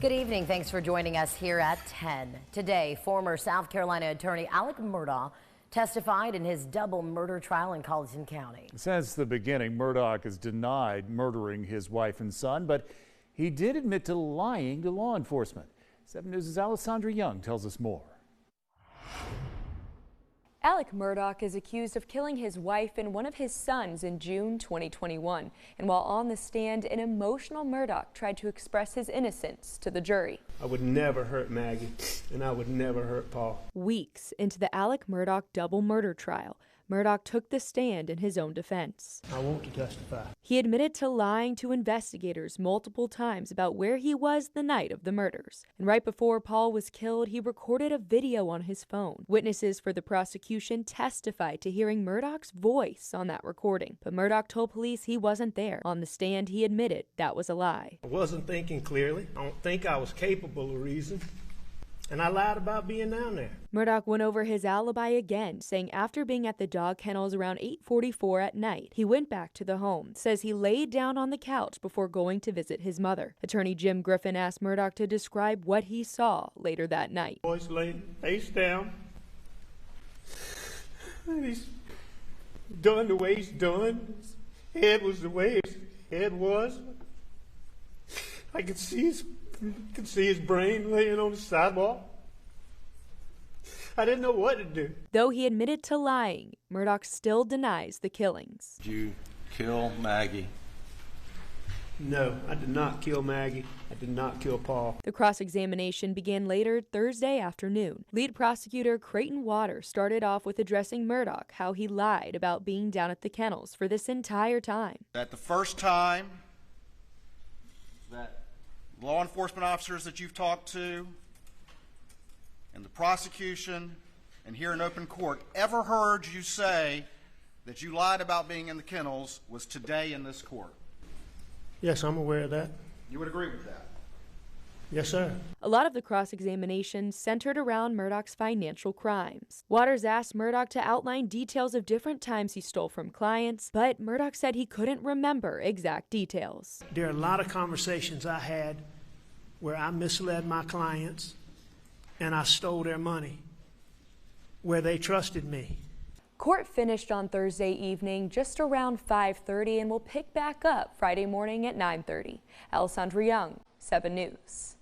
Good evening. Thanks for joining us here at 10. Today, former South Carolina attorney Alec Murdaugh testified in his double murder trial in Colleton County. Since the beginning, Murdaugh has denied murdering his wife and son, but he did admit to lying to law enforcement. 7 News' Alessandra Young tells us more. Alec Murdaugh is accused of killing his wife and one of his sons in June 2021. And while on the stand, an emotional Murdaugh tried to express his innocence to the jury. I would never hurt Maggie, and I would never hurt Paul. Weeks into the Alec Murdaugh double murder trial, Murdaugh took the stand in his own defense. I want to testify. He admitted to lying to investigators multiple times about where he was the night of the murders. And right before Paul was killed, he recorded a video on his phone. Witnesses for the prosecution testified to hearing Murdaugh's voice on that recording. But Murdaugh told police he wasn't there. On the stand, he admitted that was a lie. I wasn't thinking clearly. I don't think I was capable of reason. And I lied about being down there. Murdaugh went over his alibi again, saying after being at the dog kennels around 8:44 at night, he went back to the home. Says he laid down on the couch before going to visit his mother. Attorney Jim Griffin asked Murdaugh to describe what he saw later that night. Boy's laying face down. And he's done the way he's done. His head was the way his head was. I could see his brain laying on the sidewalk. I didn't know what to do. Though he admitted to lying, Murdaugh still denies the killings. Did you kill Maggie? No, I did not kill Maggie. I did not kill Paul. The cross-examination began later Thursday afternoon. Lead prosecutor Creighton Waters started off with addressing Murdaugh, how he lied about being down at the kennels for this entire time. That the first time that law enforcement officers that you've talked to and the prosecution and here in open court ever heard you say that you lied about being in the kennels was today in this court. Yes, I'm aware of that. You would agree with that? Yes, sir. A lot of the cross-examination centered around Murdaugh's financial crimes. Waters asked Murdaugh to outline details of different times he stole from clients, but Murdaugh said he couldn't remember exact details. There are a lot of conversations I had where I misled my clients and I stole their money, where they trusted me. Court finished on Thursday evening just around 5:30 and will pick back up Friday morning at 9:30. Alessandra Young, 7 News.